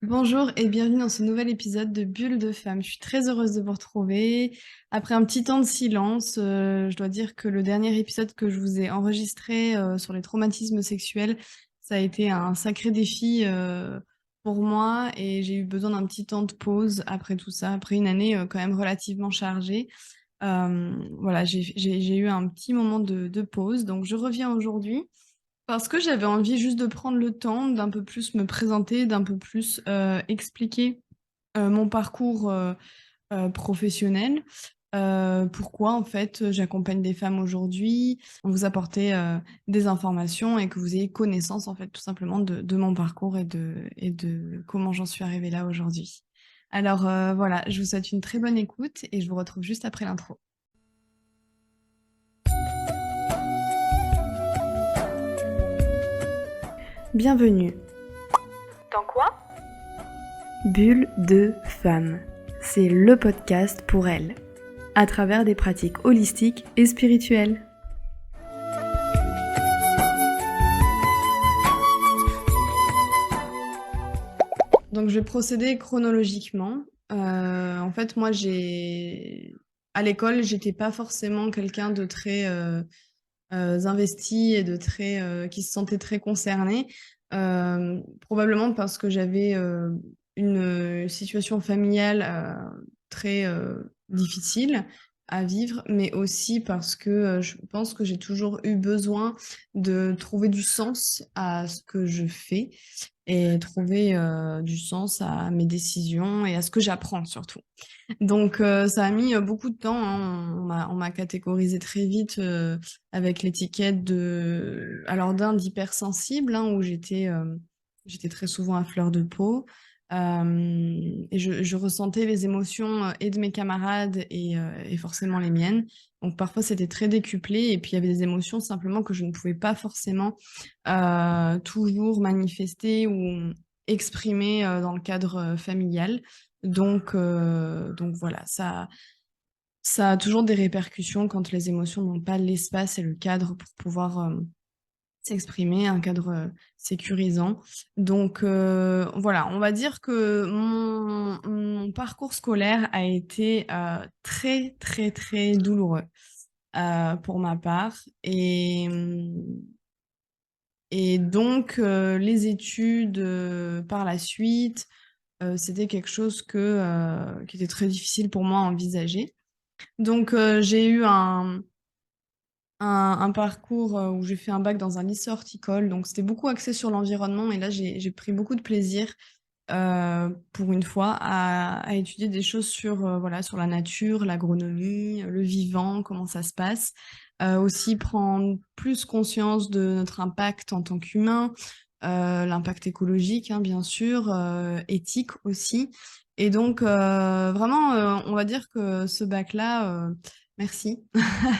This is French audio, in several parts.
Bonjour et bienvenue dans ce nouvel épisode de Bulle de femme. Je suis très heureuse de vous retrouver. Après un petit temps de silence, je dois dire que le dernier épisode que je vous ai enregistré sur les traumatismes sexuels, ça a été un sacré défi pour moi et j'ai eu besoin d'un petit temps de pause après tout ça, après une année quand même relativement chargée. Voilà, j'ai eu un petit moment de pause, donc je reviens aujourd'hui. Parce que j'avais envie juste de prendre le temps d'un peu plus me présenter, d'un peu plus expliquer mon parcours professionnel. Pourquoi en fait j'accompagne des femmes aujourd'hui, vous apporter des informations et que vous ayez connaissance en fait tout simplement de mon parcours et de comment j'en suis arrivée là aujourd'hui. Alors voilà, je vous souhaite une très bonne écoute et je vous retrouve juste après l'intro. Bienvenue. Dans quoi? Bulle de femme. C'est le podcast pour elle, à travers des pratiques holistiques et spirituelles. Donc je vais procéder chronologiquement. En fait, moi, à l'école, j'étais pas forcément quelqu'un de très investi et de très qui se sentait très concerné. Probablement parce que j'avais une situation familiale très difficile à vivre, mais aussi parce que je pense que j'ai toujours eu besoin de trouver du sens à ce que je fais et trouver du sens à mes décisions et à ce que j'apprends surtout. Donc ça a mis beaucoup de temps, hein. On m'a catégorisée très vite avec l'étiquette d'hypersensible, hein, où j'étais très souvent à fleur de peau. Et je ressentais les émotions et de mes camarades et forcément les miennes. Donc parfois c'était très décuplé et puis il y avait des émotions simplement que je ne pouvais pas forcément toujours manifester ou exprimer dans le cadre familial. Donc voilà, ça a toujours des répercussions quand les émotions n'ont pas l'espace et le cadre pour pouvoir s'exprimer, un cadre sécurisant. Donc voilà, on va dire que mon parcours scolaire a été très, très, très douloureux pour ma part. Et donc les études par la suite, c'était quelque chose qui était très difficile pour moi à envisager. Donc, j'ai eu un parcours où j'ai fait un bac dans un lycée horticole. Donc, c'était beaucoup axé sur l'environnement. Et là, j'ai pris beaucoup de plaisir, pour une fois, à étudier des choses voilà, sur la nature, l'agronomie, le vivant, comment ça se passe. Aussi prendre plus conscience de notre impact en tant qu'humain, l'impact écologique, hein, bien sûr, éthique aussi. Et donc, vraiment, on va dire que ce bac-là, merci,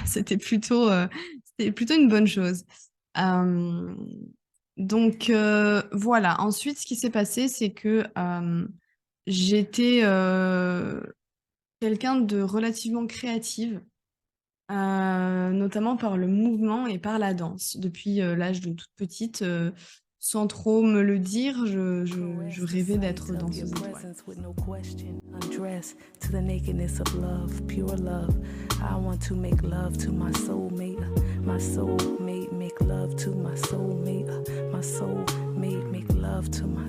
c'était plutôt une bonne chose. Euh, donc, voilà. Ensuite, ce qui s'est passé, c'est que j'étais quelqu'un de relativement créative, notamment par le mouvement et par la danse. Depuis l'âge de toute petite, sans trop me le dire, je rêvais d'être danseuse étoile. Undress to the nakedness of love, pure love. I want to make love to my soulmate. My soulmate make love to my soulmate. My soulmate make love to my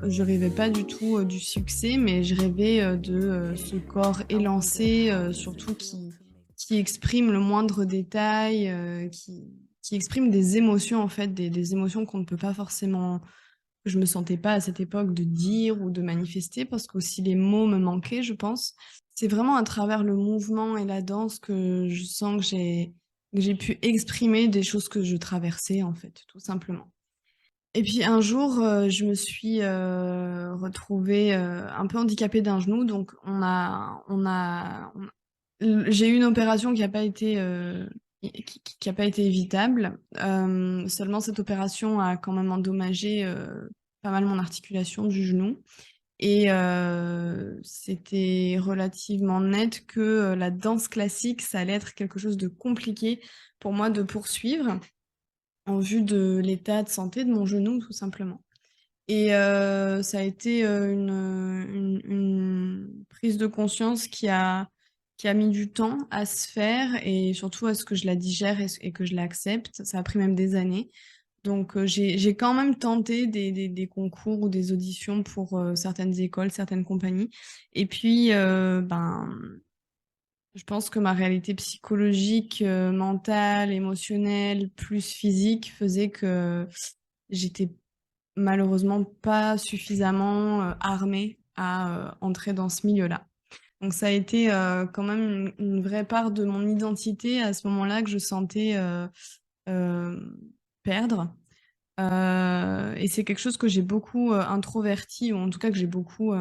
Je rêvais pas du tout du succès, mais je rêvais de ce corps élancé, surtout qui exprime le moindre détail, qui exprime des émotions en fait, des émotions qu'on ne peut pas forcément, que je me sentais pas à cette époque de dire ou de manifester parce qu'aussi les mots me manquaient, je pense. C'est vraiment à travers le mouvement et la danse que je sens que j'ai pu exprimer des choses que je traversais en fait, tout simplement. Et puis un jour, je me suis retrouvée un peu handicapée d'un genou, donc j'ai eu une opération qui a pas été qui a pas été évitable. Seulement cette opération a quand même endommagé pas mal mon articulation du genou. Et c'était relativement net que la danse classique, ça allait être quelque chose de compliqué pour moi de poursuivre en vue de l'état de santé de mon genou, tout simplement. Et ça a été une prise de conscience qui a mis du temps à se faire et surtout à ce que je la digère et que je l'accepte. Ça a pris même des années. Donc j'ai quand même tenté des concours ou des auditions pour certaines écoles, certaines compagnies. Et puis, je pense que ma réalité psychologique, mentale, émotionnelle, plus physique faisait que j'étais malheureusement pas suffisamment armée à entrer dans ce milieu-là. Donc ça a été quand même une vraie part de mon identité à ce moment-là que je sentais euh, perdre. Et c'est quelque chose que j'ai beaucoup introverti, ou en tout cas que j'ai beaucoup,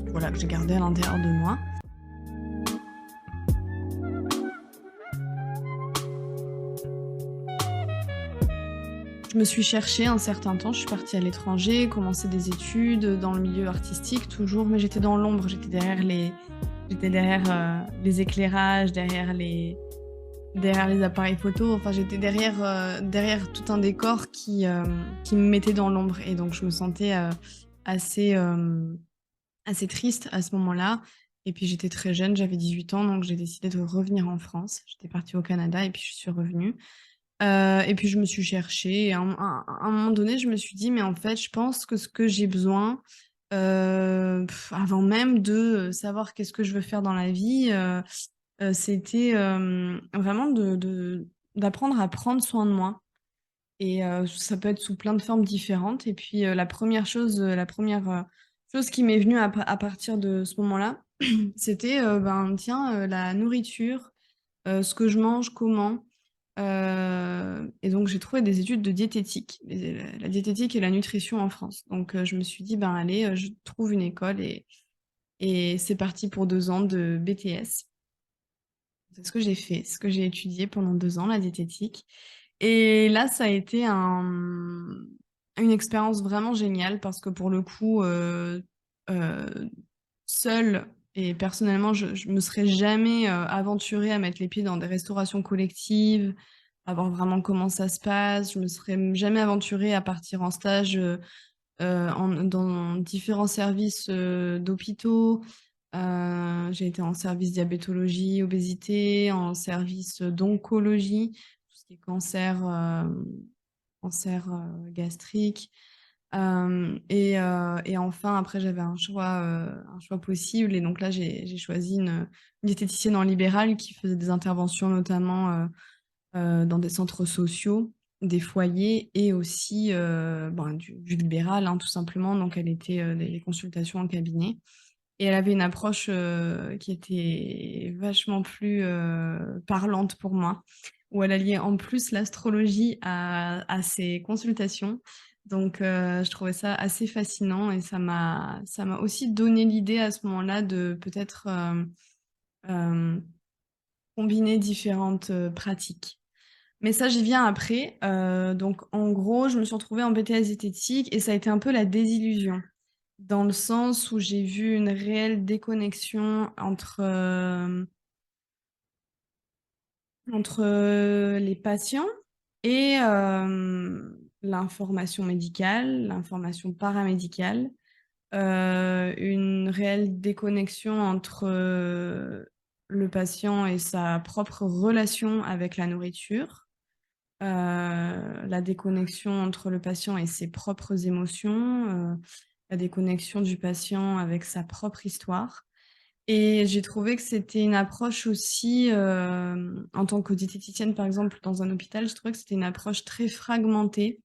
voilà, que j'ai gardé à l'intérieur de moi. Je me suis cherchée un certain temps, je suis partie à l'étranger, commencer des études dans le milieu artistique toujours, mais j'étais dans l'ombre, j'étais derrière les éclairages, derrière les appareils photo, enfin j'étais derrière tout un décor qui me mettait dans l'ombre et donc je me sentais assez, assez triste à ce moment-là. Et puis j'étais très jeune, j'avais 18 ans, donc j'ai décidé de revenir en France. J'étais partie au Canada et puis je suis revenue. Et puis je me suis cherchée. Et à un moment donné, je me suis dit, mais en fait, je pense que ce que j'ai besoin, avant même de savoir qu'est-ce que je veux faire dans la vie, c'était vraiment d'apprendre à prendre soin de moi. Et ça peut être sous plein de formes différentes. Et puis la première chose qui m'est venue à partir de ce moment-là, c'était tiens, la nourriture, ce que je mange, comment. Et donc j'ai trouvé des études de diététique, la diététique et la nutrition en France. Donc je me suis dit, ben allez, je trouve une école et c'est parti pour 2 ans de BTS. C'est ce que j'ai fait, ce que j'ai étudié pendant 2 ans, la diététique. Et là, ça a été une expérience vraiment géniale parce que pour le coup, euh, seule et personnellement, je me serais jamais aventurée à mettre les pieds dans des restaurations collectives, à voir vraiment comment ça se passe. Je me serais jamais aventurée à partir en stage dans différents services d'hôpitaux. J'ai été en service diabétologie, obésité, en service d'oncologie, tout ce qui est cancer gastrique. Et enfin, après, j'avais un choix possible. Et donc là, j'ai choisi une diététicienne en libéral qui faisait des interventions notamment dans des centres sociaux, des foyers et aussi du libéral, hein, tout simplement. Donc, elle était des consultations en cabinet. Et elle avait une approche qui était vachement plus parlante pour moi, où elle alliait en plus l'astrologie à ses consultations. Donc, je trouvais ça assez fascinant et ça m'a aussi donné l'idée à ce moment-là de peut-être euh, combiner différentes pratiques. Mais ça, j'y viens après. Donc, en gros, je me suis retrouvée en BTS diététique et ça a été un peu la désillusion, dans le sens où j'ai vu une réelle déconnexion entre les patients et l'information médicale, l'information paramédicale, une réelle déconnexion entre le patient et sa propre relation avec la nourriture, la déconnexion entre le patient et ses propres émotions, la déconnexion du patient avec sa propre histoire. Et j'ai trouvé que c'était une approche aussi, en tant que diététicienne par exemple dans un hôpital, je trouvais que c'était une approche très fragmentée.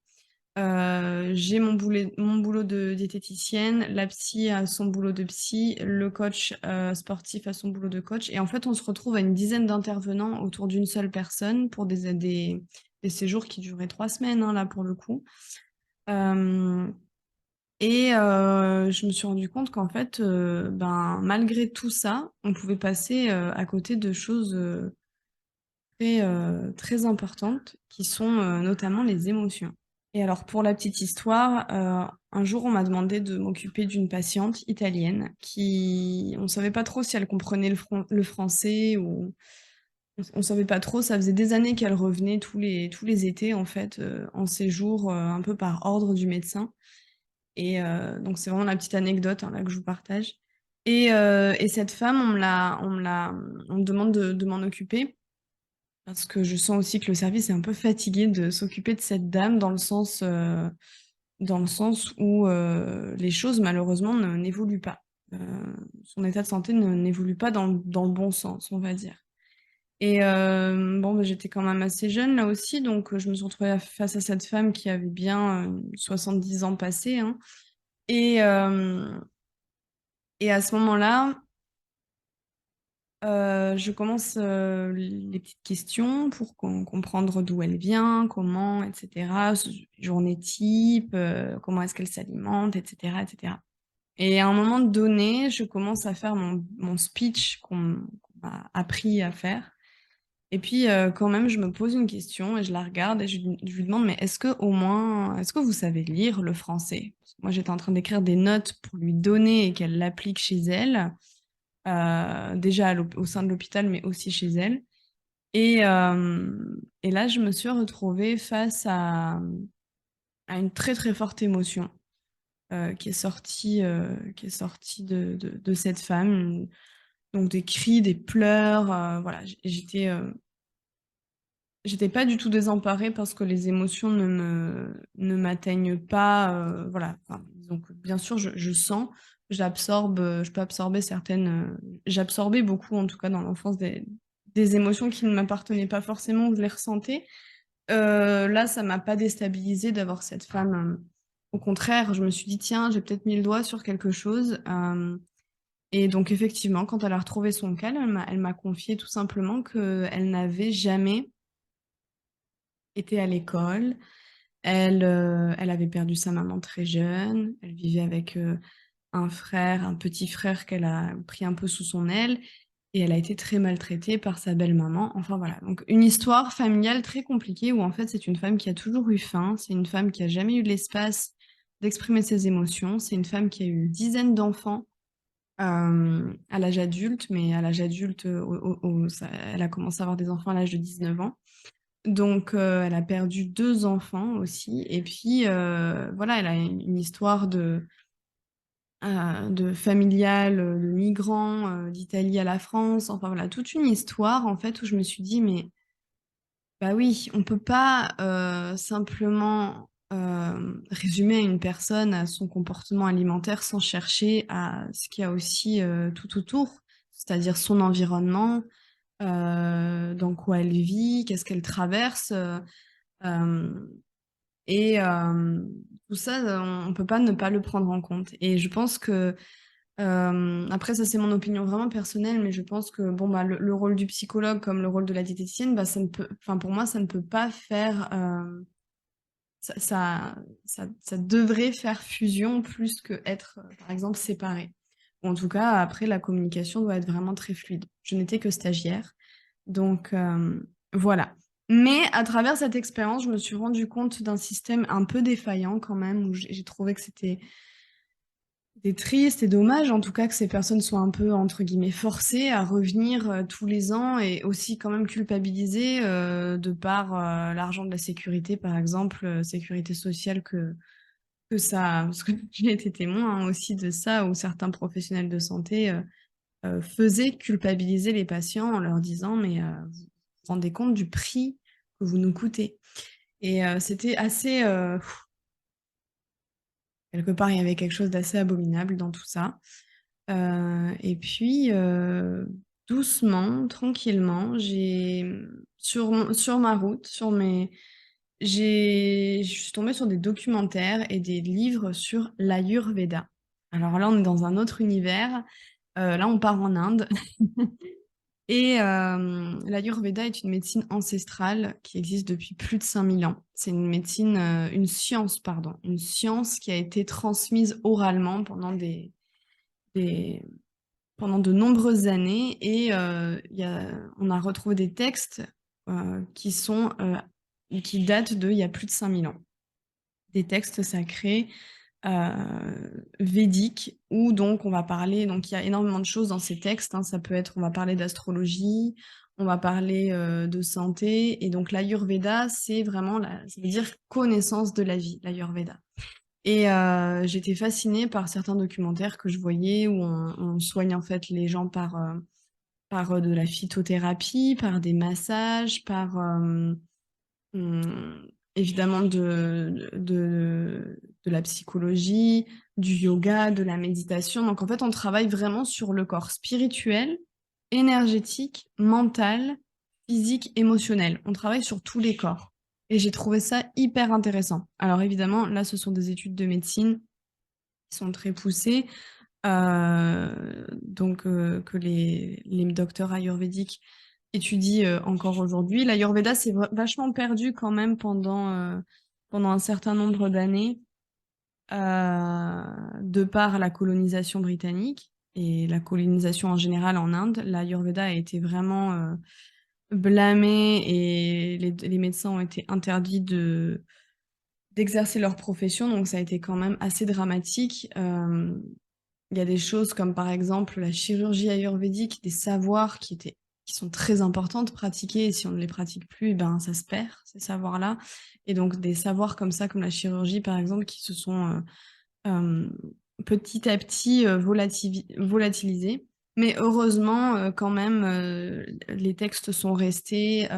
J'ai mon boulot de diététicienne, la psy a son boulot de psy, le coach sportif a son boulot de coach. Et en fait, on se retrouve à une dizaine d'intervenants autour d'une seule personne pour des séjours qui duraient 3 semaines, hein, là pour le coup. Euh, et je me suis rendu compte qu'en fait, malgré tout ça, on pouvait passer à côté de choses très importantes qui sont notamment les émotions. Et alors, pour la petite histoire, un jour, on m'a demandé de m'occuper d'une patiente italienne on ne savait pas trop si elle comprenait le français ou on savait pas trop. Ça faisait des années qu'elle revenait tous les étés, en fait, en séjour, un peu par ordre du médecin. Et donc, c'est vraiment la petite anecdote, hein, là, que je vous partage. Et cette femme, on me demande de m'en occuper parce que je sens aussi que le service est un peu fatigué de s'occuper de cette dame dans le sens où les choses, malheureusement, n'évoluent pas. Euh, Son état de santé n'évolue pas dans le bon sens, on va dire. Et bon, bah, j'étais quand même assez jeune là aussi, donc je me suis retrouvée face à cette femme qui avait bien 70 ans passés, hein. Et, euh, et à ce moment-là, je commence les petites questions pour comprendre d'où elle vient, comment, etc. Journée type, comment est-ce qu'elle s'alimente, etc., etc. Et à un moment donné, je commence à faire mon speech qu'on m'a appris à faire. Et puis, quand même, je me pose une question et je la regarde et je lui demande, mais est-ce que vous savez lire le français? Parce que moi, j'étais en train d'écrire des notes pour lui donner et qu'elle l'applique chez elle, déjà au sein de l'hôpital, mais aussi chez elle. Et là, je me suis retrouvée face à une très, très forte émotion qui est sortie de cette femme. Donc, des cris, des pleurs, voilà, j'étais pas du tout désemparée parce que les émotions ne m'atteignent pas. Voilà. Enfin, donc, bien sûr, je sens, j'absorbe, je peux absorber certaines. J'absorbais beaucoup, en tout cas, dans l'enfance, des émotions qui ne m'appartenaient pas forcément, ou je les ressentais. Là, ça m'a pas déstabilisée d'avoir cette femme. Au contraire, je me suis dit, tiens, j'ai peut-être mis le doigt sur quelque chose. Et donc, effectivement, quand elle a retrouvé son calme, elle m'a confié tout simplement qu'elle n'avait jamais était à l'école. Elle avait perdu sa maman très jeune. Elle vivait avec un petit frère qu'elle a pris un peu sous son aile. Et elle a été très maltraitée par sa belle-maman. Enfin voilà, donc une histoire familiale très compliquée où en fait c'est une femme qui a toujours eu faim, c'est une femme qui a jamais eu l'espace d'exprimer ses émotions, c'est une femme qui a eu dizaines d'enfants à l'âge adulte, mais à l'âge adulte, elle a commencé à avoir des enfants à l'âge de 19 ans. Donc, elle a perdu deux enfants aussi. Et puis, voilà, elle a une histoire de familiale, de migrants, d'Italie à la France. Enfin, voilà, toute une histoire, en fait, où je me suis dit, mais bah oui, on peut pas simplement résumer une personne à son comportement alimentaire sans chercher à ce qu'il y a aussi tout autour, c'est-à-dire son environnement, dans quoi elle vit, qu'est-ce qu'elle traverse. Euh, et tout ça, on peut pas ne pas le prendre en compte. Et je pense que, après, ça c'est mon opinion vraiment personnelle, mais je pense que bon, bah, le rôle du psychologue comme le rôle de la diététicienne, bah, ça ne peut, enfin, pour moi, ça ne peut pas faire, ça, ça, ça devrait faire fusion plus que être, par exemple, séparé. Ou en tout cas, après, la communication doit être vraiment très fluide. Je n'étais que stagiaire. Donc, voilà. Mais à travers cette expérience, je me suis rendu compte d'un système un peu défaillant quand même, où j'ai trouvé que c'était triste et dommage, en tout cas, que ces personnes soient un peu, entre guillemets, forcées à revenir tous les ans et aussi quand même culpabilisées de par l'argent de la sécurité, par exemple, sécurité sociale que ça... Parce que j'ai été témoin hein, aussi de ça, où certains professionnels de santé faisaient culpabiliser les patients en leur disant, mais vous vous rendez compte du prix que vous nous coûtez. Et c'était assez, quelque part, il y avait quelque chose d'assez abominable dans tout ça. Et puis, doucement, tranquillement, sur ma route, je suis tombée sur des documentaires et des livres sur l'Ayurveda. Alors là, on est dans un autre univers. Là, on part en Inde. Et l'Ayurveda est une médecine ancestrale qui existe depuis plus de 5000 ans. C'est une médecine, une science, pardon, une science qui a été transmise oralement des- pendant de nombreuses années. Et on a retrouvé des textes qui datent il y a plus de 5000 ans. Des textes sacrés védiques où donc on va parler, donc il y a énormément de choses dans ces textes, hein. Ça peut être, on va parler d'astrologie, on va parler de santé. Et donc l'Ayurveda, c'est vraiment, ça veut dire connaissance de la vie, l'Ayurveda. Et j'étais fascinée par certains documentaires que je voyais où on soigne en fait les gens par de la phytothérapie, par des massages, par évidemment de la psychologie, du yoga, de la méditation. Donc en fait, on travaille vraiment sur le corps spirituel, énergétique, mental, physique, émotionnel. On travaille sur tous les corps. Et j'ai trouvé ça hyper intéressant. Alors évidemment, là, ce sont des études de médecine qui sont très poussées, que les docteurs ayurvédiques étudient encore aujourd'hui. L'Ayurveda s'est vachement perdu quand même pendant un certain nombre d'années, de par la colonisation britannique et la colonisation en général en Inde. L'Ayurveda a été vraiment blâmé et les médecins ont été interdits d'exercer leur profession, donc ça a été quand même assez dramatique. Il y a des choses comme par exemple la chirurgie ayurvédique, des savoirs qui sont très importantes pratiquer, et si on ne les pratique plus, eh ben, ça se perd, ces savoirs-là. Et donc des savoirs comme ça, comme la chirurgie par exemple, qui se sont euh, petit à petit volatilisés. Mais heureusement, quand même, les textes sont restés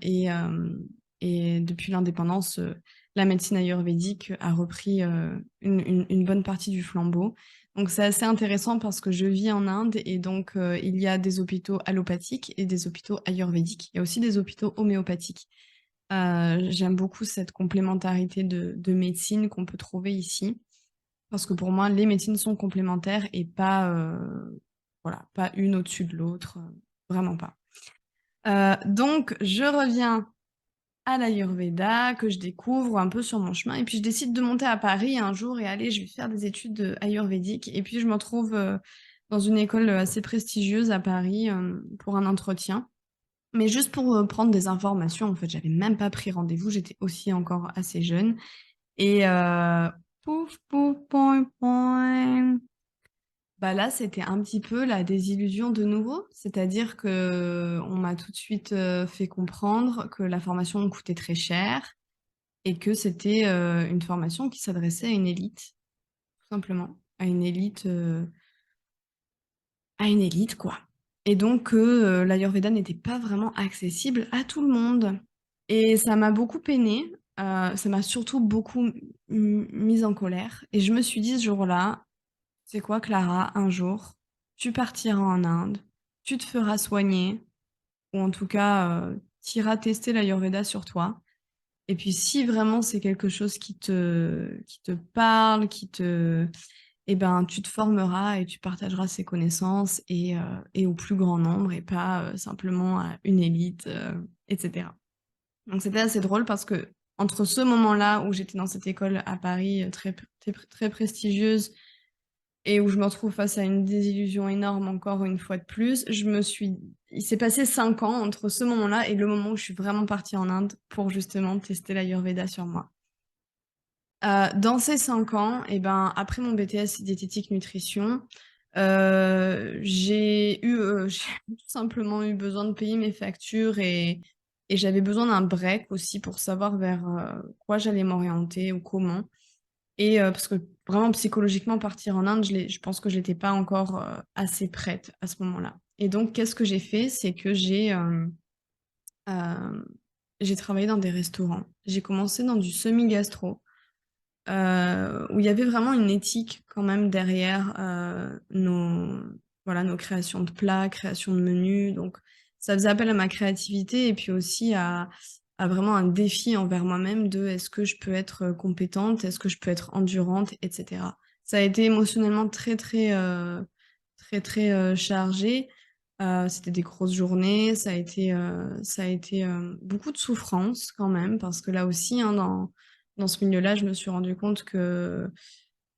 et depuis l'indépendance, la médecine ayurvédique a repris une bonne partie du flambeau. Donc c'est assez intéressant parce que je vis en Inde et donc il y a des hôpitaux allopathiques et des hôpitaux ayurvédiques. Il y a aussi des hôpitaux homéopathiques. J'aime beaucoup cette complémentarité de médecine qu'on peut trouver ici parce que pour moi, les médecines sont complémentaires et pas, voilà, pas une au-dessus de l'autre, vraiment pas. Donc je reviens à l'Ayurveda que je découvre un peu sur mon chemin. Et puis je décide de monter à Paris un jour et aller, je vais faire des études ayurvédiques. Et puis je me retrouve dans une école assez prestigieuse à Paris pour un entretien. Mais juste pour prendre des informations, en fait, j'avais même pas pris rendez-vous, j'étais aussi encore assez jeune. Et pouf, pouf, point, point. Bah là, c'était un petit peu la désillusion de nouveau, c'est-à-dire que on m'a tout de suite fait comprendre que la formation coûtait très cher et que c'était une formation qui s'adressait à une élite, tout simplement, à une élite quoi. Et donc que l'Ayurveda n'était pas vraiment accessible à tout le monde. Et ça m'a beaucoup peinée, ça m'a surtout beaucoup mise en colère. Et je me suis dit ce jour-là, c'est quoi, Clara, un jour, tu partiras en Inde, tu te feras soigner, ou en tout cas, tu iras tester l'Ayurveda sur toi. Et puis, si vraiment c'est quelque chose qui te parle, eh ben, tu te formeras et tu partageras ces connaissances et au plus grand nombre et pas simplement à une élite, etc. Donc, c'était assez drôle parce que entre ce moment-là où j'étais dans cette école à Paris très prestigieuse et où je me retrouve face à une désillusion énorme encore une fois de plus, il s'est passé 5 ans entre ce moment-là et le moment où je suis vraiment partie en Inde pour justement tester l'Ayurveda sur moi. Dans ces 5 ans, et ben, après mon BTS diététique nutrition, j'ai tout simplement eu besoin de payer mes factures et j'avais besoin d'un break aussi pour savoir vers quoi j'allais m'orienter ou comment. Et parce que vraiment psychologiquement partir en Inde, je pense que je n'étais pas encore assez prête à ce moment-là. Et donc, qu'est-ce que j'ai fait? C'est que euh, j'ai travaillé dans des restaurants. J'ai commencé dans du semi-gastro, où il y avait vraiment une éthique quand même derrière voilà, nos créations de plats, créations de menus. Donc, ça faisait appel à ma créativité et puis aussi à vraiment un défi envers moi-même de est-ce que je peux être compétente, est-ce que je peux être endurante, etc. Ça a été émotionnellement très chargé. C'était des grosses journées, ça a été beaucoup de souffrance quand même, parce que là aussi, hein, dans ce milieu-là, je me suis rendu compte que,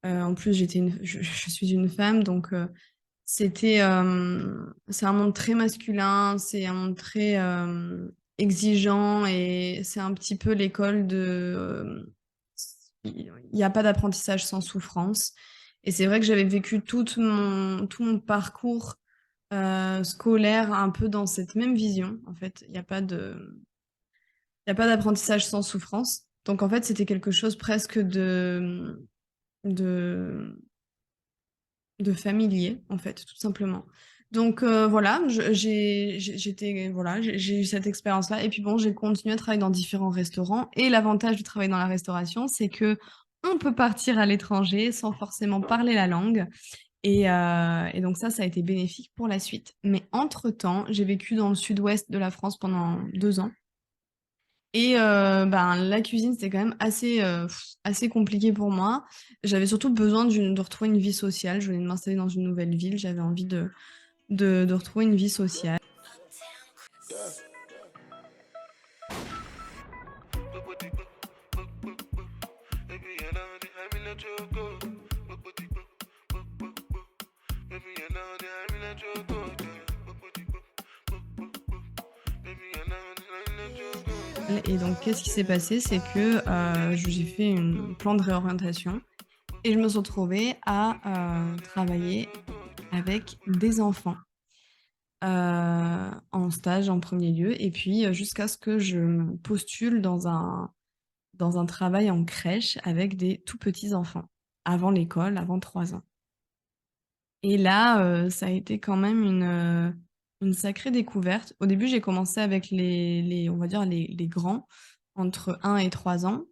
en plus, je suis une femme, donc c'est un monde très masculin, c'est un monde très exigeant et c'est un petit peu l'école il n'y a pas d'apprentissage sans souffrance. Et c'est vrai que j'avais vécu tout mon parcours scolaire, un peu dans cette même vision. En fait, il y a pas d'apprentissage sans souffrance. Donc en fait, c'était quelque chose presque de, de familier, en fait, tout simplement. Donc voilà, j'ai eu cette expérience-là. Et puis bon, j'ai continué à travailler dans différents restaurants. Et l'avantage de travailler dans la restauration, c'est que on peut partir à l'étranger sans forcément parler la langue. Et donc ça a été bénéfique pour la suite. Mais entre-temps, j'ai vécu dans le sud-ouest de la France pendant 2 ans. Et ben, la cuisine, c'était quand même assez compliqué pour moi. J'avais surtout besoin de retrouver une vie sociale. Je venais de m'installer dans une nouvelle ville. J'avais envie de retrouver une vie sociale. Et donc, qu'est-ce qui s'est passé? C'est que j'ai fait un plan de réorientation et je me suis retrouvée à travailler avec des enfants en stage en premier lieu, et puis jusqu'à ce que je me postule dans un travail en crèche avec des tout petits enfants, avant l'école, avant 3 ans. Et là, ça a été quand même une sacrée découverte. Au début, j'ai commencé avec on va dire les grands, entre 1 et 3 ans.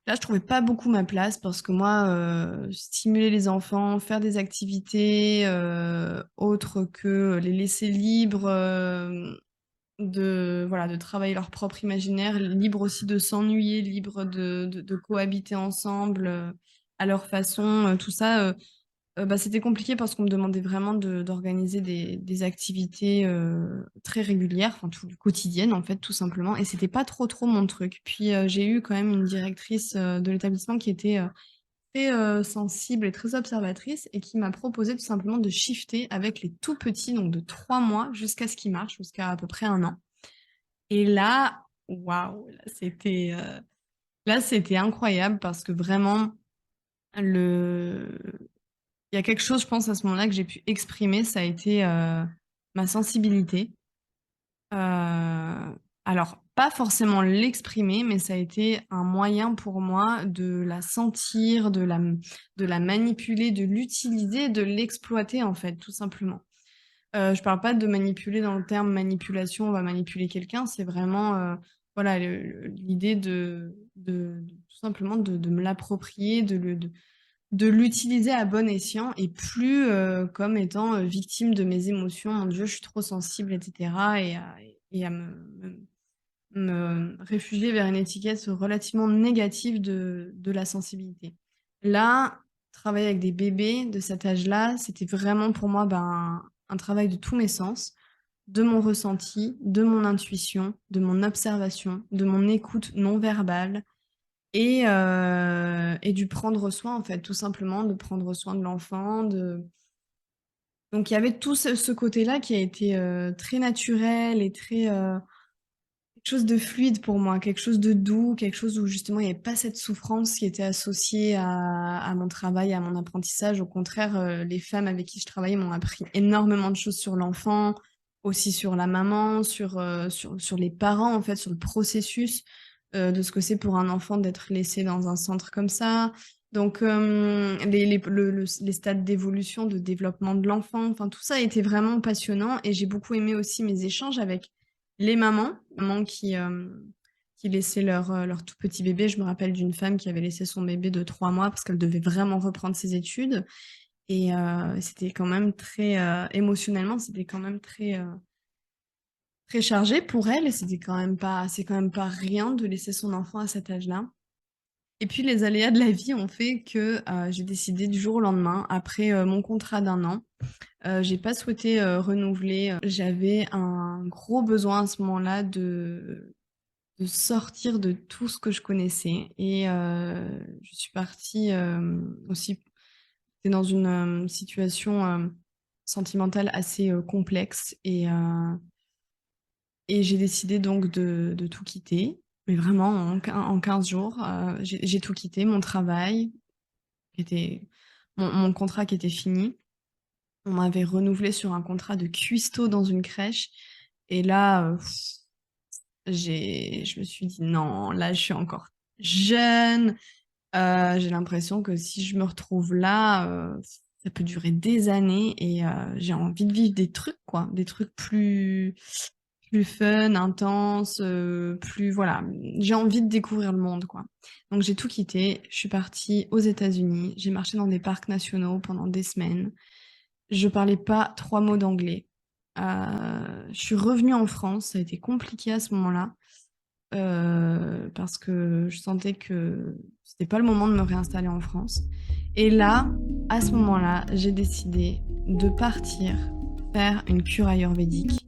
Là, je trouvais pas beaucoup ma place parce que moi, stimuler les enfants, faire des activités autres que les laisser libres voilà, de travailler leur propre imaginaire, libres aussi de s'ennuyer, libres de cohabiter ensemble à leur façon, tout ça, bah, c'était compliqué parce qu'on me demandait vraiment d'organiser des activités très régulières, enfin quotidiennes en fait, tout simplement. Et c'était pas trop mon truc. Puis j'ai eu quand même une directrice de l'établissement qui était très sensible et très observatrice et qui m'a proposé tout simplement de shifter avec les tout petits, donc de 3 mois jusqu'à ce qu'ils marchent, jusqu'à à peu près 1 an. Et là, waouh, là c'était incroyable parce que vraiment le il y a quelque chose, je pense, à ce moment-là que j'ai pu exprimer, ça a été ma sensibilité. Alors, pas forcément l'exprimer, mais ça a été un moyen pour moi de la sentir, de la manipuler, de l'utiliser, de l'exploiter, en fait, tout simplement. Je parle pas de manipuler dans le terme manipulation, on va manipuler quelqu'un, c'est vraiment voilà, l'idée tout simplement de me l'approprier, de l'utiliser à bon escient et plus comme étant victime de mes émotions. Mon Dieu, je suis trop sensible, etc. Et à me réfugier vers une étiquette relativement négative de la sensibilité. Là, travailler avec des bébés de cet âge-là, c'était vraiment pour moi ben, un travail de tous mes sens, de mon ressenti, de mon intuition, de mon observation, de mon écoute non verbale, et du prendre soin, en fait, tout simplement, de prendre soin de l'enfant. Donc, il y avait tout ce côté-là qui a été très naturel et très quelque chose de fluide pour moi, quelque chose de doux, quelque chose où justement il n'y avait pas cette souffrance qui était associée à mon travail, à mon apprentissage. Au contraire, les femmes avec qui je travaillais m'ont appris énormément de choses sur l'enfant, aussi sur la maman, sur les parents, en fait, sur le processus de ce que c'est pour un enfant d'être laissé dans un centre comme ça. Donc, les stades d'évolution, de développement de l'enfant, enfin, tout ça a été vraiment passionnant et j'ai beaucoup aimé aussi mes échanges avec les mamans qui laissaient leur tout petit bébé. Je me rappelle d'une femme qui avait laissé son bébé de 3 mois parce qu'elle devait vraiment reprendre ses études. Et c'était quand même très, émotionnellement, c'était quand même très chargé pour elle. Et c'est quand même pas rien de laisser son enfant à cet âge-là. Et puis les aléas de la vie ont fait que j'ai décidé du jour au lendemain, après mon contrat d'1 an, j'ai pas souhaité renouveler. J'avais un gros besoin à ce moment-là de sortir de tout ce que je connaissais. Et je suis partie aussi, c'était dans une situation sentimentale assez complexe. Et j'ai décidé donc de tout quitter. Mais vraiment, en 15 jours, j'ai tout quitté, mon travail, qui était, mon contrat qui était fini. On m'avait renouvelé sur un contrat de cuistot dans une crèche. Et là, je me suis dit, non, là, je suis encore jeune. J'ai l'impression que si je me retrouve là, ça peut durer des années et j'ai envie de vivre des trucs, quoi, des trucs plus fun, intenses, plus, voilà, j'ai envie de découvrir le monde, quoi. Donc j'ai tout quitté, je suis partie aux États-Unis, j'ai marché dans des parcs nationaux pendant des semaines. Je parlais pas 3 mots d'anglais. Je suis revenue en France, ça a été compliqué à ce moment-là parce que je sentais que c'était pas le moment de me réinstaller en France. Et là, à ce moment-là, j'ai décidé de partir faire une cure ayurvédique.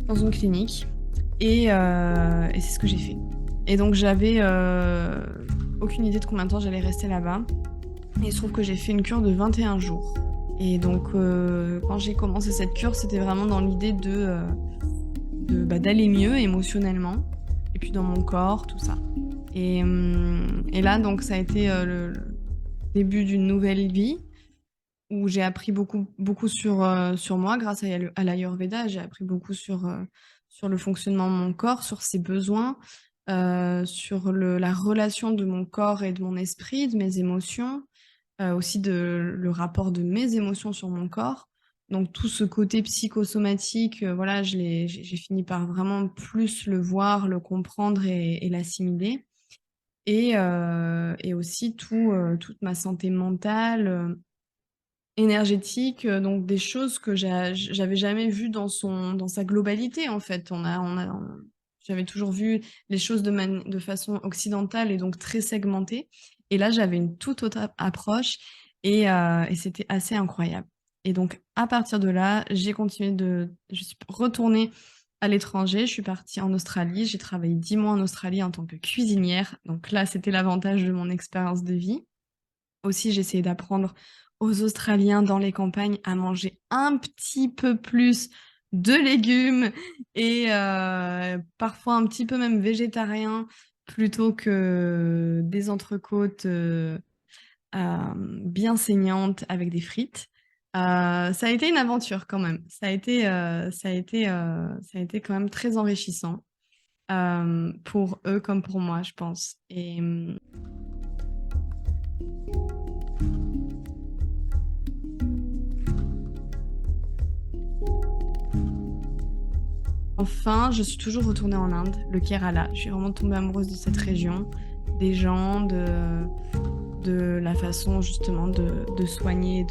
Dans une clinique et c'est ce que j'ai fait. Et donc j'avais aucune idée de combien de temps j'allais rester là-bas. Et il se trouve que j'ai fait une cure de 21 jours. Et donc quand j'ai commencé cette cure, c'était vraiment dans l'idée d'aller mieux émotionnellement et puis dans mon corps, tout ça. Et là, donc ça a été le début d'une nouvelle vie où j'ai appris beaucoup, beaucoup sur moi grâce à l'Ayurveda. J'ai appris beaucoup sur le fonctionnement de mon corps, sur ses besoins, sur la relation de mon corps et de mon esprit, de mes émotions, aussi le rapport de mes émotions sur mon corps. Donc tout ce côté psychosomatique, voilà, j'ai fini par vraiment plus le voir, le comprendre et l'assimiler. Et aussi toute ma santé mentale, énergétique, donc des choses que j'avais jamais vues dans sa globalité, en fait. J'avais toujours vu les choses de façon occidentale et donc très segmentée. Et là, j'avais une toute autre approche et c'était assez incroyable. Et donc, à partir de là, je suis retournée à l'étranger. Je suis partie en Australie. J'ai travaillé 10 mois en Australie en tant que cuisinière. Donc là, c'était l'avantage de mon expérience de vie. Aussi, j'ai essayé d'apprendre aux Australiens dans les campagnes à manger un petit peu plus de légumes et parfois un petit peu même végétarien plutôt que des entrecôtes bien saignantes avec des frites. Ça a été une aventure quand même. Ça a été quand même très enrichissant pour eux comme pour moi, je pense. Et enfin, je suis toujours retournée en Inde, le Kerala. Je suis vraiment tombée amoureuse de cette région, des gens, de la façon justement de soigner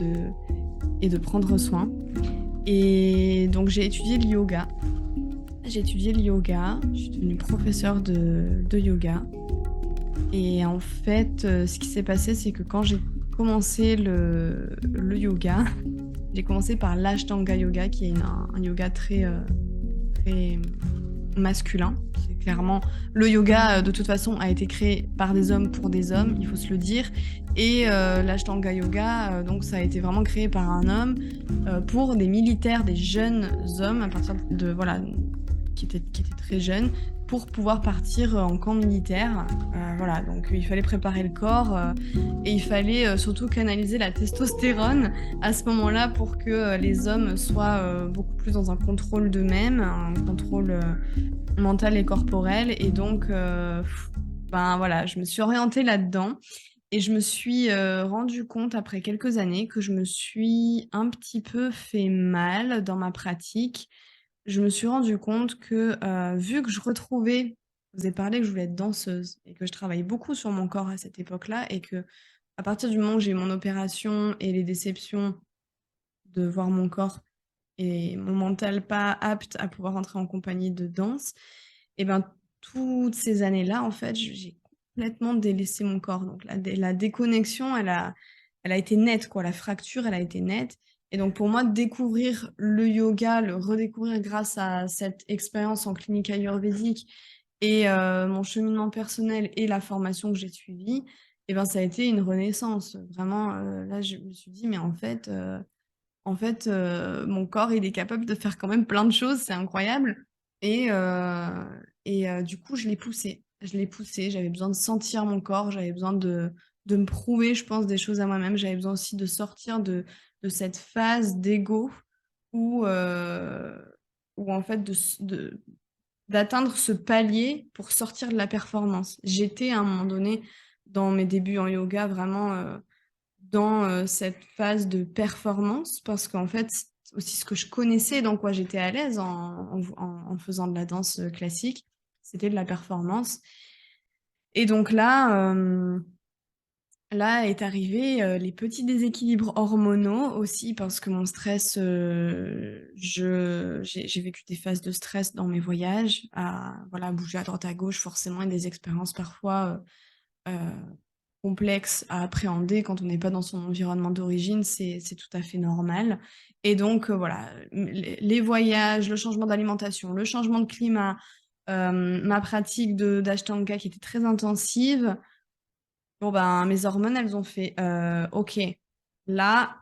et de prendre soin. Et donc j'ai étudié le yoga. J'ai étudié le yoga, je suis devenue professeure de yoga. Et en fait, ce qui s'est passé, c'est que quand j'ai commencé le yoga, j'ai commencé par l'Ashtanga Yoga, qui est un yoga très masculin. C'est clairement le yoga de toute façon a été créé par des hommes pour des hommes, il faut se le dire. Et l'Ashtanga Yoga, donc ça a été vraiment créé par un homme pour des militaires, des jeunes hommes à partir de voilà qui étaient très jeunes pour pouvoir partir en camp militaire. Voilà, donc il fallait préparer le corps et il fallait surtout canaliser la testostérone à ce moment-là pour que les hommes soient beaucoup plus dans un contrôle d'eux-mêmes, un contrôle mental et corporel. Et donc, ben voilà, je me suis orientée là-dedans et je me suis rendu compte après quelques années que je me suis un petit peu fait mal dans ma pratique. Je me suis rendu compte que vu que je vous ai parlé que je voulais être danseuse et que je travaillais beaucoup sur mon corps à cette époque-là et que à partir du moment où j'ai eu mon opération et les déceptions de voir mon corps et mon mental pas apte à pouvoir entrer en compagnie de danse, et ben toutes ces années-là, en fait, j'ai complètement délaissé mon corps. Donc la déconnexion, elle a été nette, quoi. La fracture, elle a été nette. Et donc pour moi, découvrir le yoga, le redécouvrir grâce à cette expérience en clinique ayurvédique et mon cheminement personnel et la formation que j'ai suivie, et ben ça a été une renaissance. Vraiment, là, je me suis dit, mais en fait, en fait, mon corps, il est capable de faire quand même plein de choses, c'est incroyable. Et, du coup, je l'ai poussé. Je l'ai poussé, j'avais besoin de sentir mon corps, j'avais besoin de me prouver, je pense, des choses à moi-même. J'avais besoin aussi de sortir de cette phase d'ego où, où en fait, d'atteindre ce palier pour sortir de la performance. J'étais à un moment donné, dans mes débuts en yoga, vraiment dans cette phase de performance, parce qu'en fait, c'est aussi ce que je connaissais, dans quoi j'étais à l'aise en faisant de la danse classique, c'était de la performance. Et donc là est arrivé les petits déséquilibres hormonaux aussi, parce que mon stress, j'ai vécu des phases de stress dans mes voyages, à voilà, bouger à droite à gauche forcément, et des expériences parfois complexe à appréhender quand on n'est pas dans son environnement d'origine, c'est tout à fait normal. Et donc, voilà, les voyages, le changement d'alimentation, le changement de climat, ma pratique d'Ashtanga qui était très intensive, bon ben, mes hormones, elles ont fait OK, là,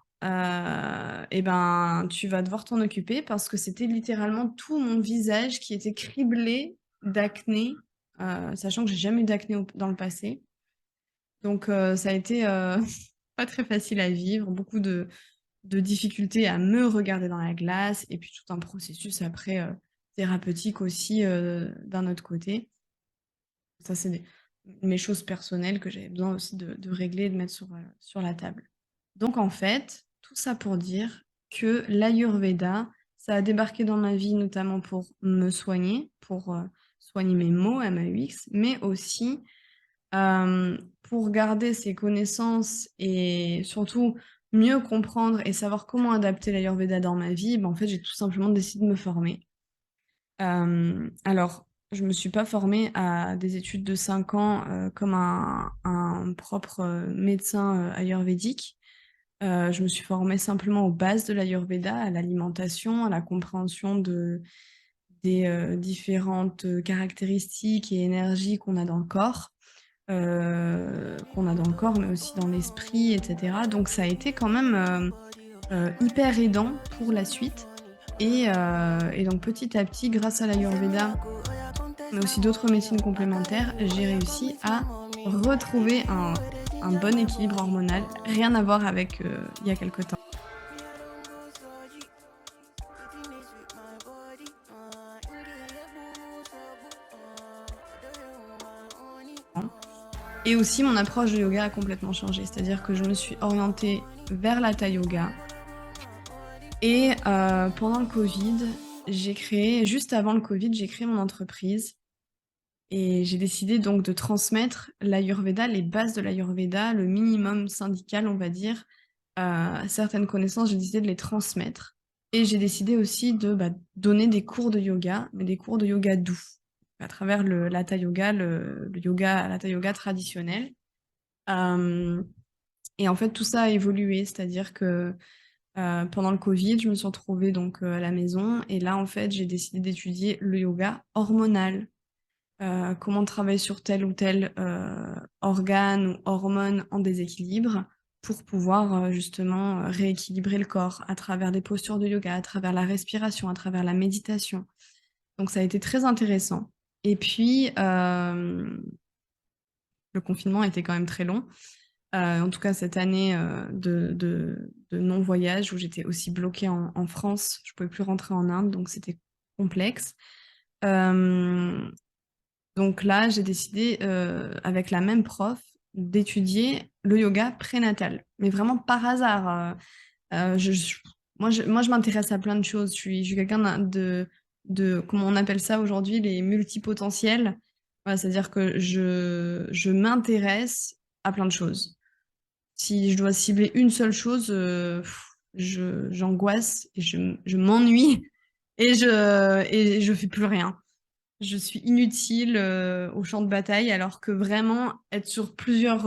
et ben, tu vas devoir t'en occuper, parce que c'était littéralement tout mon visage qui était criblé d'acné, sachant que j'ai jamais eu d'acné dans le passé. Donc, ça a été pas très facile à vivre, beaucoup de difficultés à me regarder dans la glace, et puis tout un processus après thérapeutique aussi d'un autre côté. Ça, c'est mes choses personnelles que j'avais besoin aussi de régler et de mettre sur la table. Donc, en fait, tout ça pour dire que l'Ayurveda, ça a débarqué dans ma vie notamment pour me soigner, pour soigner mes maux, MAUX, mais aussi pour garder ses connaissances et surtout mieux comprendre et savoir comment adapter l'Ayurveda dans ma vie, ben, en fait, j'ai tout simplement décidé de me former. Alors, je me suis pas formée à des études de 5 ans comme un propre médecin ayurvédique. Je me suis formée simplement aux bases de l'Ayurveda, à l'alimentation, à la compréhension des différentes caractéristiques et énergies qu'on a dans le corps. Qu'on a dans le corps, mais aussi dans l'esprit, etc. Donc ça a été quand même hyper aidant pour la suite. Et donc petit à petit, grâce à l'Ayurveda, mais aussi d'autres médecines complémentaires, j'ai réussi à retrouver un bon équilibre hormonal, rien à voir avec il y a quelque temps. Et aussi, mon approche de yoga a complètement changé, c'est-à-dire que je me suis orientée vers l'hatha yoga. Et pendant le Covid, juste avant le Covid, j'ai créé mon entreprise, et j'ai décidé donc de transmettre l'Ayurveda, les bases de l'Ayurveda, le minimum syndical, on va dire, certaines connaissances, j'ai décidé de les transmettre. Et j'ai décidé aussi de donner des cours de yoga, mais des cours de yoga doux, à travers l'hatha yoga, le yoga, l'hatha yoga traditionnel. Euh, et en fait, tout ça a évolué, c'est-à-dire que pendant le Covid, je me suis retrouvée donc à la maison, et là, en fait, j'ai décidé d'étudier le yoga hormonal. Comment travailler sur tel ou tel organe ou hormone en déséquilibre pour pouvoir justement rééquilibrer le corps à travers des postures de yoga, à travers la respiration, à travers la méditation. Donc ça a été très intéressant. Et puis, le confinement était quand même très long. En tout cas, cette année de non-voyage où j'étais aussi bloquée en France, je ne pouvais plus rentrer en Inde, donc c'était complexe. Donc là, j'ai décidé, avec la même prof, d'étudier le yoga prénatal. Mais vraiment par hasard. Moi, je m'intéresse à plein de choses. Je suis quelqu'un comment on appelle ça aujourd'hui, les multipotentiels. Voilà, c'est-à-dire que je m'intéresse à plein de choses. Si je dois cibler une seule chose, j'angoisse et je m'ennuie et je fais plus rien. Je suis inutile au champ de bataille, alors que vraiment être sur plusieurs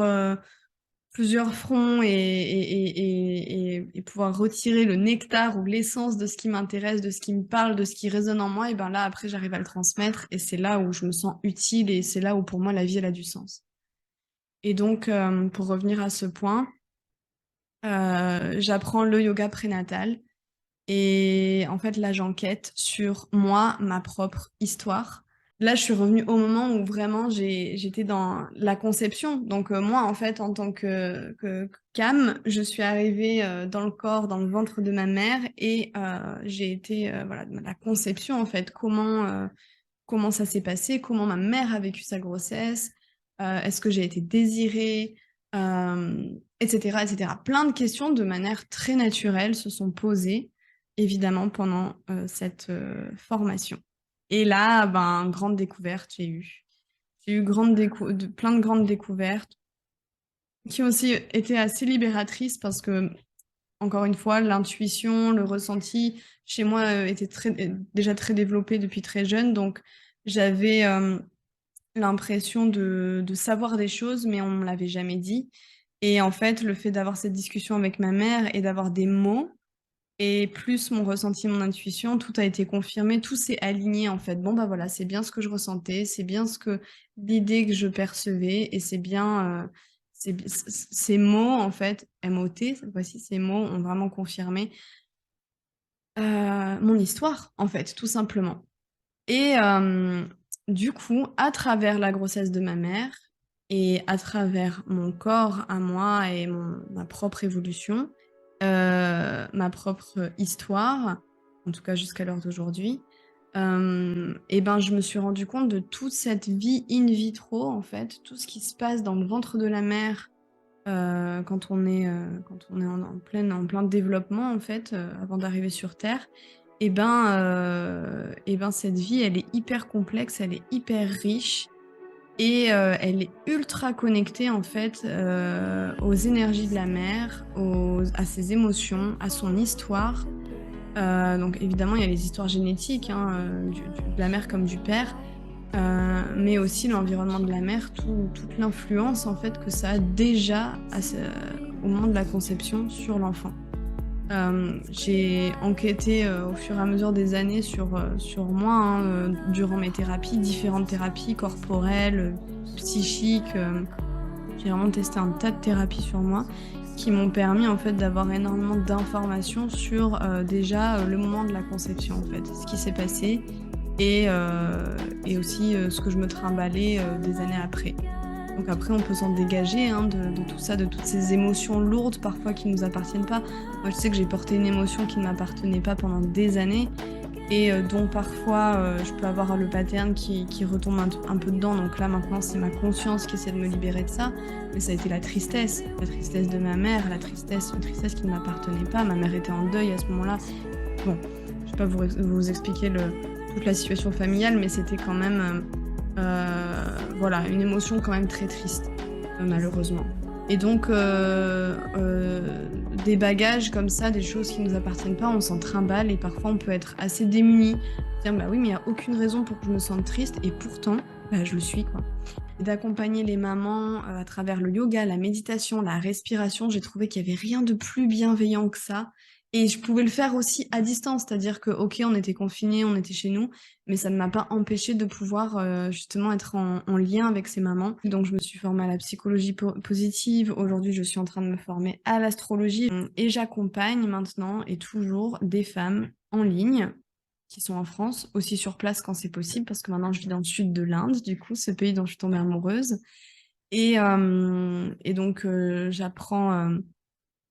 fronts et pouvoir retirer le nectar ou l'essence de ce qui m'intéresse, de ce qui me parle, de ce qui résonne en moi, et ben là, après, j'arrive à le transmettre, et c'est là où je me sens utile, et c'est là où pour moi la vie, elle a du sens. Et donc, pour revenir à ce point, j'apprends le yoga prénatal. Et en fait, là, j'enquête sur moi, ma propre histoire. Là, je suis revenue au moment où vraiment j'étais dans la conception. Donc, moi, en fait, en tant que Cam, je suis arrivée dans le corps, dans le ventre de ma mère et j'ai été, voilà, dans la conception, en fait. Comment ça s'est passé, comment ma mère a vécu sa grossesse, est-ce que j'ai été désirée, etc., etc. Plein de questions de manière très naturelle se sont posées, évidemment, pendant cette formation. Et là, ben, grande découverte, j'ai eu. J'ai eu plein de grandes découvertes qui ont aussi été assez libératrices parce que, encore une fois, l'intuition, le ressenti, chez moi, était déjà très développé depuis très jeune. Donc, j'avais l'impression de savoir des choses, mais on ne me l'avait jamais dit. Et en fait, le fait d'avoir cette discussion avec ma mère et d'avoir des mots, et plus mon ressenti, mon intuition, tout a été confirmé, tout s'est aligné en fait. Bon, bah voilà, c'est bien ce que je ressentais, c'est bien l'idée que je percevais, et c'est bien, ces mots en fait, MOT, cette fois-ci, ces mots ont vraiment confirmé mon histoire en fait, tout simplement. Et du coup, à travers la grossesse de ma mère et à travers mon corps à moi et ma propre évolution, ma propre histoire, en tout cas jusqu'à l'heure d'aujourd'hui, et ben, je me suis rendu compte de toute cette vie in vitro, en fait, tout ce qui se passe dans le ventre de la mère quand on est en plein développement, en fait, avant d'arriver sur Terre. Et ben, cette vie, elle est hyper complexe, elle est hyper riche et elle est ultra connectée, en fait, aux énergies de la mère, à ses émotions, à son histoire. Donc évidemment, il y a les histoires génétiques, hein, de la mère comme du père, mais aussi l'environnement de la mère, toute l'influence en fait que ça a déjà au moment de la conception sur l'enfant. J'ai enquêté au fur et à mesure des années sur moi, hein, durant mes thérapies, différentes thérapies corporelles, psychiques. J'ai vraiment testé un tas de thérapies sur moi qui m'ont permis en fait d'avoir énormément d'informations sur déjà le moment de la conception en fait, ce qui s'est passé et aussi ce que je me trimballais des années après. Donc après, on peut s'en dégager hein, de tout ça, de toutes ces émotions lourdes parfois qui ne nous appartiennent pas. Moi, je sais que j'ai porté une émotion qui ne m'appartenait pas pendant des années et dont parfois je peux avoir le pattern qui retombe un peu dedans. Donc là, maintenant, c'est ma conscience qui essaie de me libérer de ça. Mais ça a été la tristesse de ma mère, une tristesse qui ne m'appartenait pas. Ma mère était en deuil à ce moment-là. Bon, je ne vais pas vous expliquer toute la situation familiale, mais c'était quand même voilà, une émotion quand même très triste, malheureusement. Et donc, des bagages comme ça, des choses qui ne nous appartiennent pas, on s'en trimballe et parfois on peut être assez démuni. Dire, bah oui, mais il n'y a aucune raison pour que je me sente triste et pourtant, bah, je le suis, quoi. Et d'accompagner les mamans à travers le yoga, la méditation, la respiration, j'ai trouvé qu'il n'y avait rien de plus bienveillant que ça. Et je pouvais le faire aussi à distance, c'est-à-dire que, ok, on était confinés, on était chez nous, mais ça ne m'a pas empêché de pouvoir justement être en lien avec ces mamans. Donc je me suis formée à la psychologie positive, aujourd'hui je suis en train de me former à l'astrologie et j'accompagne maintenant et toujours des femmes en ligne qui sont en France, aussi sur place quand c'est possible, parce que maintenant je vis dans le sud de l'Inde, du coup, ce pays dont je suis tombée amoureuse. Et donc j'apprends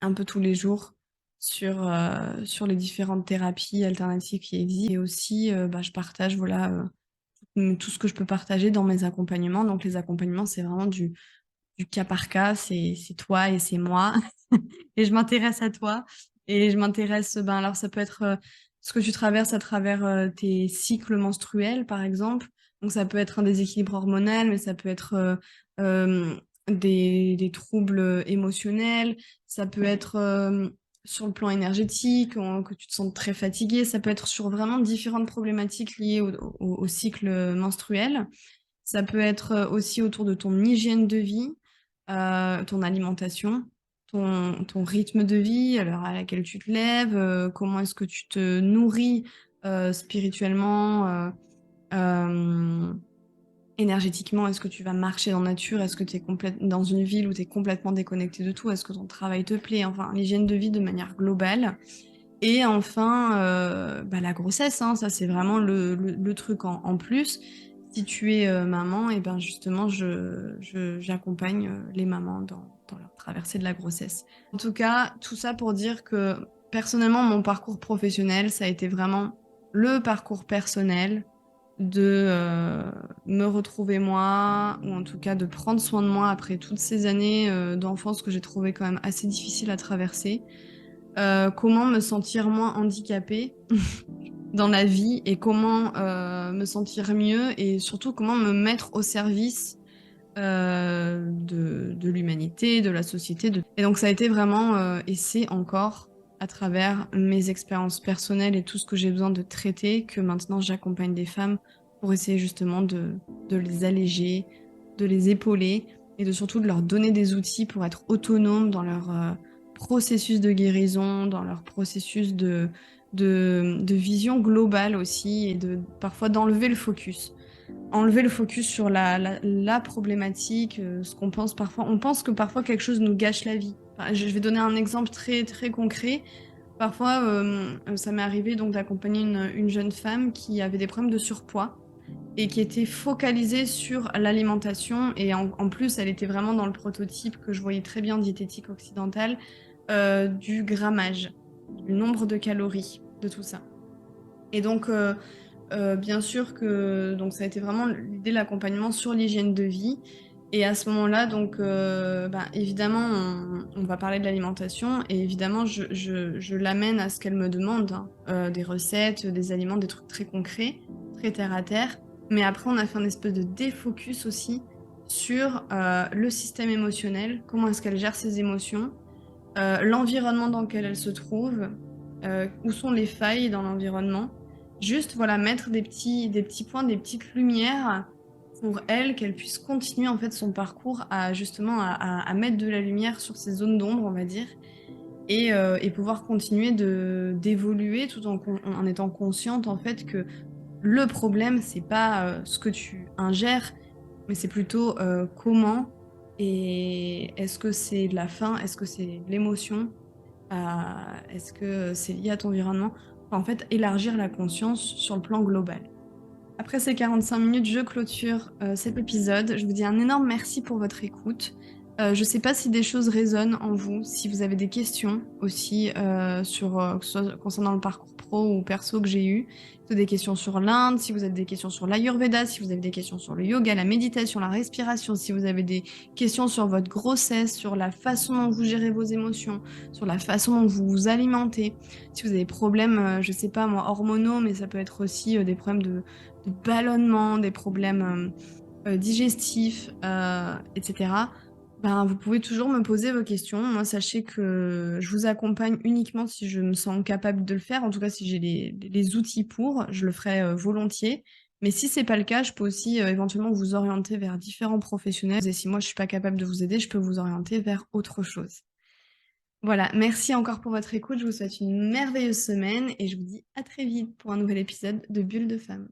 un peu tous les jours sur les différentes thérapies alternatives qui existent. Et aussi, bah, je partage voilà, tout ce que je peux partager dans mes accompagnements. Donc, les accompagnements, c'est vraiment du cas par cas. C'est toi et c'est moi. Et je m'intéresse à toi. Et je m'intéresse, ben, alors ça peut être ce que tu traverses à travers tes cycles menstruels, par exemple. Donc, ça peut être un déséquilibre hormonal, mais ça peut être des troubles émotionnels. Ça peut être sur le plan énergétique, que tu te sens très fatigué. Ça peut être sur vraiment différentes problématiques liées au cycle menstruel. Ça peut être aussi autour de ton hygiène de vie, ton alimentation, ton rythme de vie, à l'heure à laquelle tu te lèves, comment est-ce que tu te nourris spirituellement, euh, énergétiquement, est-ce que tu vas marcher dans la nature, est-ce que tu es dans une ville où tu es complètement déconnecté de tout, est-ce que ton travail te plaît, enfin l'hygiène de vie de manière globale. Et enfin, la grossesse, hein, ça c'est vraiment le truc en plus. Si tu es maman, et ben justement, j'accompagne les mamans dans leur traversée de la grossesse. En tout cas, tout ça pour dire que personnellement, mon parcours professionnel, ça a été vraiment le parcours personnel de me retrouver moi, ou en tout cas de prendre soin de moi après toutes ces années d'enfance que j'ai trouvé quand même assez difficiles à traverser. Comment me sentir moins handicapée dans la vie et comment me sentir mieux et surtout comment me mettre au service de l'humanité, de la société. Et donc ça a été vraiment, et c'est encore à travers mes expériences personnelles et tout ce que j'ai besoin de traiter que maintenant j'accompagne des femmes pour essayer justement de les alléger, de les épauler et surtout de leur donner des outils pour être autonomes dans leur processus de guérison, dans leur processus de vision globale aussi et parfois d'enlever le focus. Enlever le focus sur la problématique, ce qu'on pense parfois. On pense que parfois quelque chose nous gâche la vie. Enfin, je vais donner un exemple très, très concret. Parfois, ça m'est arrivé donc d'accompagner une jeune femme qui avait des problèmes de surpoids et qui était focalisée sur l'alimentation. Et en plus, elle était vraiment dans le prototype que je voyais très bien diététique occidentale, du grammage, du nombre de calories, de tout ça. Et donc, bien sûr que donc ça a été vraiment l'idée de l'accompagnement sur l'hygiène de vie. Et à ce moment-là, donc, évidemment, on va parler de l'alimentation et évidemment, je l'amène à ce qu'elle me demande, hein, des recettes, des aliments, des trucs très concrets, très terre à terre. Mais après, on a fait un espèce de défocus aussi sur le système émotionnel, comment est-ce qu'elle gère ses émotions, l'environnement dans lequel elle se trouve, où sont les failles dans l'environnement. Juste, voilà, mettre des petits points, des petites lumières pour elle, qu'elle puisse continuer en fait son parcours à justement à mettre de la lumière sur ces zones d'ombre, on va dire, et pouvoir continuer d'évoluer tout en étant consciente en fait que le problème, c'est pas ce que tu ingères, mais c'est plutôt comment, et est-ce que c'est de la faim, est-ce que c'est de l'émotion, est-ce que c'est lié à ton environnement? Enfin, en fait, élargir la conscience sur le plan global. Après ces 45 minutes, je clôture cet épisode. Je vous dis un énorme merci pour votre écoute. Je ne sais pas si des choses résonnent en vous, si vous avez des questions aussi que ce soit concernant le parcours pro ou perso que j'ai eu, si vous avez des questions sur l'Inde, si vous avez des questions sur l'Ayurveda, si vous avez des questions sur le yoga, la méditation, la respiration, si vous avez des questions sur votre grossesse, sur la façon dont vous gérez vos émotions, sur la façon dont vous vous alimentez, si vous avez des problèmes, je ne sais pas moi, hormonaux, mais ça peut être aussi des problèmes de ballonnement, des problèmes digestifs, etc. Vous pouvez toujours me poser vos questions. Moi, sachez que je vous accompagne uniquement si je me sens capable de le faire. En tout cas, si j'ai les outils pour, je le ferai volontiers. Mais si c'est pas le cas, je peux aussi éventuellement vous orienter vers différents professionnels. Et si moi, je suis pas capable de vous aider, je peux vous orienter vers autre chose. Voilà, merci encore pour votre écoute. Je vous souhaite une merveilleuse semaine et je vous dis à très vite pour un nouvel épisode de Bulle de Femme.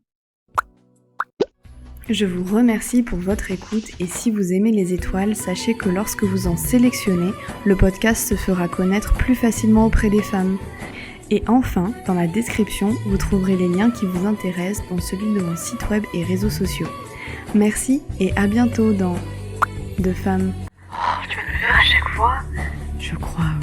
Je vous remercie pour votre écoute et si vous aimez les étoiles, sachez que lorsque vous en sélectionnez, le podcast se fera connaître plus facilement auprès des femmes. Et enfin, dans la description, vous trouverez les liens qui vous intéressent dans celui de mon site web et réseaux sociaux. Merci et à bientôt dans De Femmes. Oh, tu vas me le faire à chaque fois? Je crois.